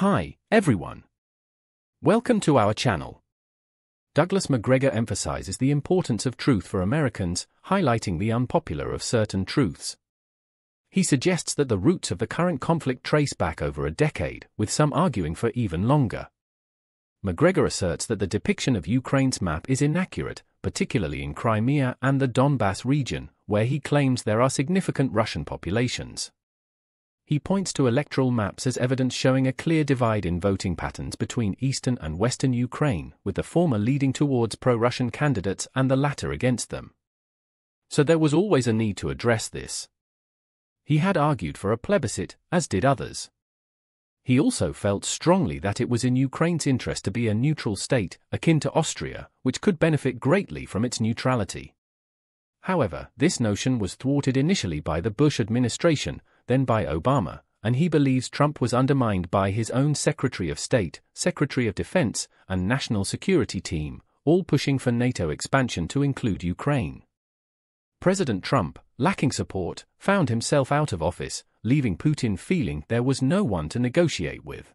Hi, everyone. Welcome to our channel. Douglas Macgregor emphasizes the importance of truth for Americans, highlighting the unpopular of certain truths. He suggests that the roots of the current conflict trace back over a decade, with some arguing for even longer. Macgregor asserts that the depiction of Ukraine's map is inaccurate, particularly in Crimea and the Donbass region, where he claims there are significant Russian populations. He points to electoral maps as evidence showing a clear divide in voting patterns between eastern and western Ukraine, with the former leading towards pro-Russian candidates and the latter against them. So there was always a need to address this. He had argued for a plebiscite, as did others. He also felt strongly that it was in Ukraine's interest to be a neutral state, akin to Austria, which could benefit greatly from its neutrality. However, this notion was thwarted initially by the Bush administration, then by Obama, and he believes Trump was undermined by his own Secretary of State, Secretary of Defense, and National Security Team, all pushing for NATO expansion to include Ukraine. President Trump, lacking support, found himself out of office, leaving Putin feeling there was no one to negotiate with.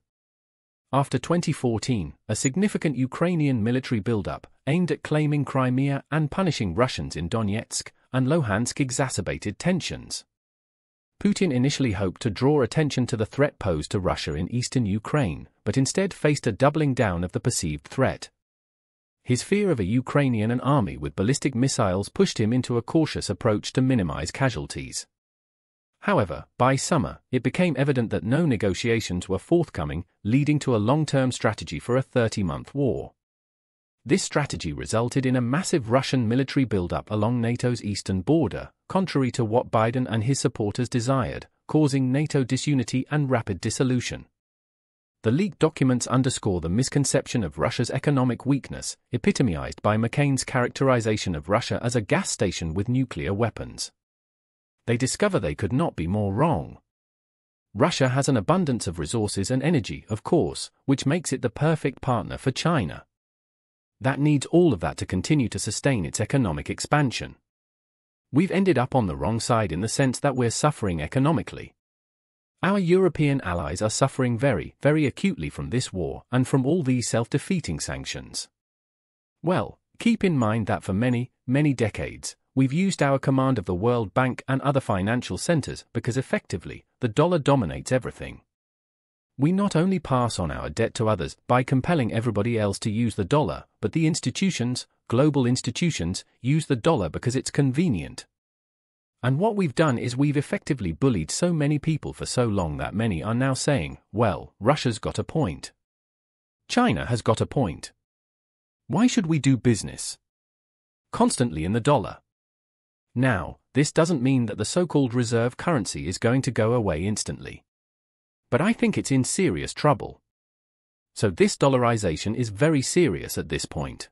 After 2014, a significant Ukrainian military buildup, aimed at claiming Crimea and punishing Russians in Donetsk and Luhansk, exacerbated tensions. Putin initially hoped to draw attention to the threat posed to Russia in eastern Ukraine, but instead faced a doubling down of the perceived threat. His fear of a Ukrainian army with ballistic missiles pushed him into a cautious approach to minimize casualties. However, by summer, it became evident that no negotiations were forthcoming, leading to a long-term strategy for a 30-month war. This strategy resulted in a massive Russian military buildup along NATO's eastern border, contrary to what Biden and his supporters desired, causing NATO disunity and rapid dissolution. The leaked documents underscore the misconception of Russia's economic weakness, epitomized by McCain's characterization of Russia as a gas station with nuclear weapons. They discover they could not be more wrong. Russia has an abundance of resources and energy, of course, which makes it the perfect partner for China. That needs all of that to continue to sustain its economic expansion. We've ended up on the wrong side in the sense that we're suffering economically. Our European allies are suffering very, very acutely from this war and from all these self-defeating sanctions. Well, keep in mind that for many, many decades, we've used our command of the World Bank and other financial centers because effectively, the dollar dominates everything. We not only pass on our debt to others by compelling everybody else to use the dollar, but the institutions, global institutions, use the dollar because it's convenient. And what we've done is we've effectively bullied so many people for so long that many are now saying, well, Russia's got a point. China has got a point. Why should we do business constantly in the dollar? Now, this doesn't mean that the so-called reserve currency is going to go away instantly. But I think it's in serious trouble. So this dollarization is very serious at this point.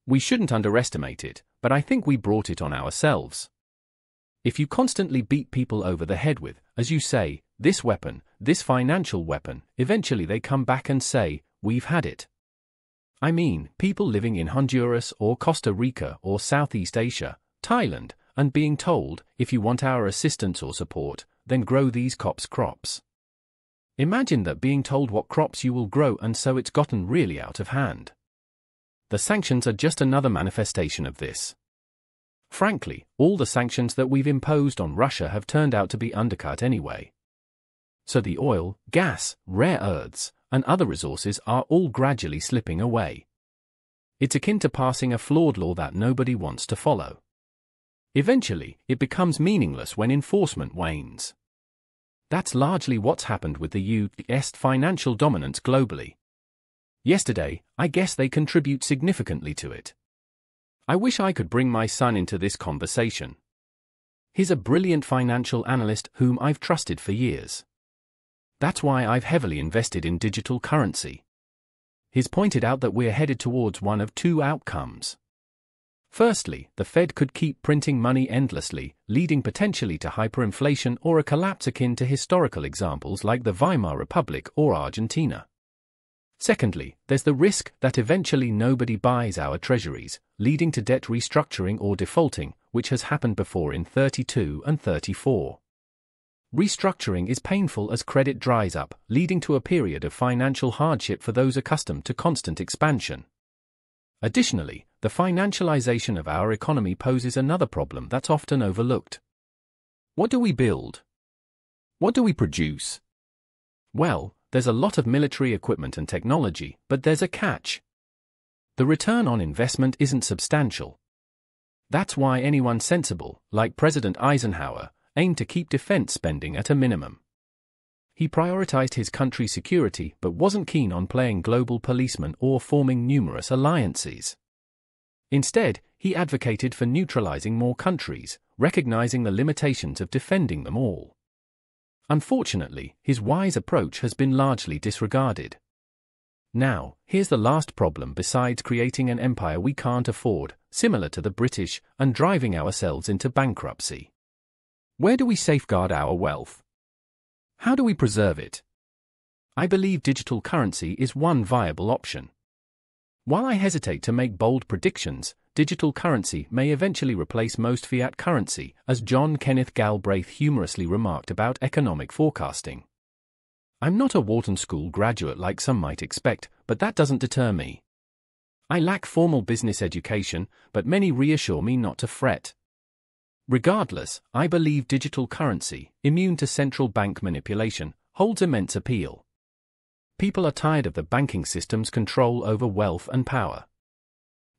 We shouldn't underestimate it, but I think we brought it on ourselves. If you constantly beat people over the head with, as you say, this weapon, this financial weapon, eventually they come back and say, we've had it. I mean, people living in Honduras or Costa Rica or Southeast Asia, Thailand, and being told, if you want our assistance or support, then grow these crops. Imagine that being told what crops you will grow, and so it's gotten really out of hand. The sanctions are just another manifestation of this. Frankly, all the sanctions that we've imposed on Russia have turned out to be undercut anyway. So the oil, gas, rare earths, and other resources are all gradually slipping away. It's akin to passing a flawed law that nobody wants to follow. Eventually, it becomes meaningless when enforcement wanes. That's largely what's happened with the U.S. financial dominance globally. Yesterday, I guess they contribute significantly to it. I wish I could bring my son into this conversation. He's a brilliant financial analyst whom I've trusted for years. That's why I've heavily invested in digital currency. He's pointed out that we're headed towards one of two outcomes. Firstly, the Fed could keep printing money endlessly, leading potentially to hyperinflation or a collapse akin to historical examples like the Weimar Republic or Argentina. Secondly, there's the risk that eventually nobody buys our treasuries, leading to debt restructuring or defaulting, which has happened before in 32 and 34. Restructuring is painful as credit dries up, leading to a period of financial hardship for those accustomed to constant expansion. Additionally, the financialization of our economy poses another problem that's often overlooked. What do we build? What do we produce? Well, there's a lot of military equipment and technology, but there's a catch. The return on investment isn't substantial. That's why anyone sensible, like President Eisenhower, aimed to keep defense spending at a minimum. He prioritized his country's security but wasn't keen on playing global policeman or forming numerous alliances. Instead, he advocated for neutralizing more countries, recognizing the limitations of defending them all. Unfortunately, his wise approach has been largely disregarded. Now, here's the last problem besides creating an empire we can't afford, similar to the British, and driving ourselves into bankruptcy. Where do we safeguard our wealth? How do we preserve it? I believe digital currency is one viable option. While I hesitate to make bold predictions, digital currency may eventually replace most fiat currency, as John Kenneth Galbraith humorously remarked about economic forecasting. I'm not a Wharton School graduate like some might expect, but that doesn't deter me. I lack formal business education, but many reassure me not to fret. Regardless, I believe digital currency, immune to central bank manipulation, holds immense appeal. People are tired of the banking system's control over wealth and power.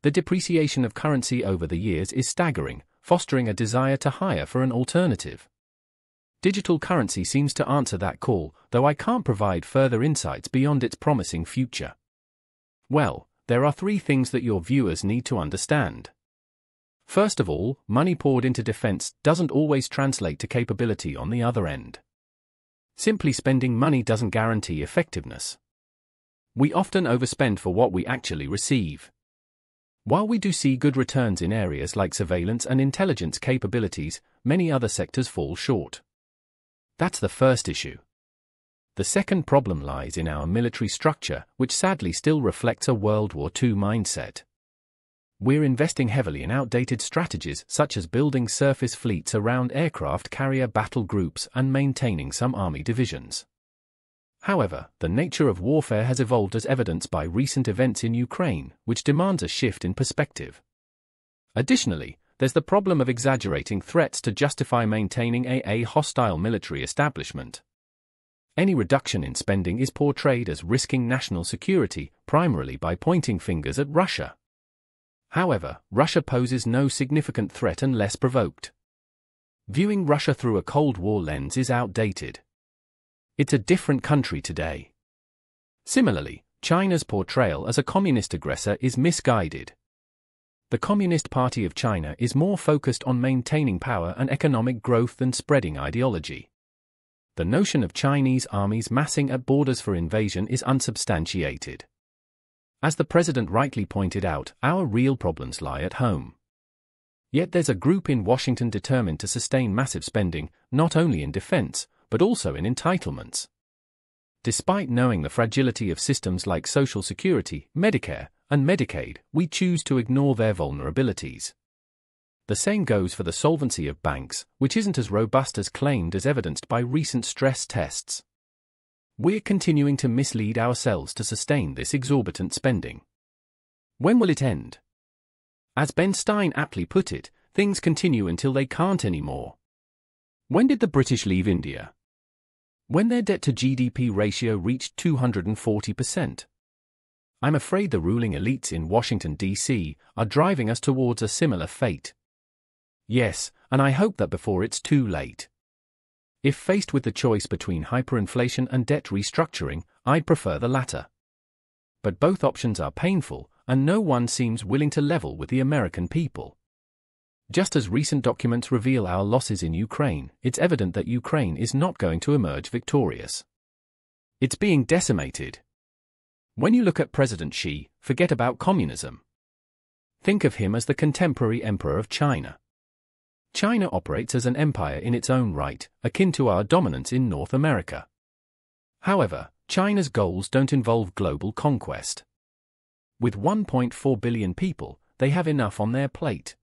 The depreciation of currency over the years is staggering, fostering a desire to hire for an alternative. Digital currency seems to answer that call, though I can't provide further insights beyond its promising future. Well, there are three things that your viewers need to understand. First of all, money poured into defense doesn't always translate to capability on the other end. Simply spending money doesn't guarantee effectiveness. We often overspend for what we actually receive. While we do see good returns in areas like surveillance and intelligence capabilities, many other sectors fall short. That's the first issue. The second problem lies in our military structure, which sadly still reflects a World War II mindset. We're investing heavily in outdated strategies such as building surface fleets around aircraft carrier battle groups and maintaining some army divisions. However, the nature of warfare has evolved as evidenced by recent events in Ukraine, which demands a shift in perspective. Additionally, there's the problem of exaggerating threats to justify maintaining a hostile military establishment. Any reduction in spending is portrayed as risking national security, primarily by pointing fingers at Russia. However, Russia poses no significant threat unless provoked. Viewing Russia through a Cold War lens is outdated. It's a different country today. Similarly, China's portrayal as a communist aggressor is misguided. The Communist Party of China is more focused on maintaining power and economic growth than spreading ideology. The notion of Chinese armies massing at borders for invasion is unsubstantiated. As the president rightly pointed out, our real problems lie at home. Yet there's a group in Washington determined to sustain massive spending, not only in defense, but also in entitlements. Despite knowing the fragility of systems like Social Security, Medicare, and Medicaid, we choose to ignore their vulnerabilities. The same goes for the solvency of banks, which isn't as robust as claimed as evidenced by recent stress tests. We're continuing to mislead ourselves to sustain this exorbitant spending. When will it end? As Ben Stein aptly put it, things continue until they can't anymore. When did the British leave India? When their debt-to-GDP ratio reached 240%. I'm afraid the ruling elites in Washington, D.C. are driving us towards a similar fate. Yes, and I hope that before it's too late. If faced with the choice between hyperinflation and debt restructuring, I'd prefer the latter. But both options are painful, and no one seems willing to level with the American people. Just as recent documents reveal our losses in Ukraine, it's evident that Ukraine is not going to emerge victorious. It's being decimated. When you look at President Xi, forget about communism. Think of him as the contemporary emperor of China. China operates as an empire in its own right, akin to our dominance in North America. However, China's goals don't involve global conquest. With 1.4 billion people, they have enough on their plate.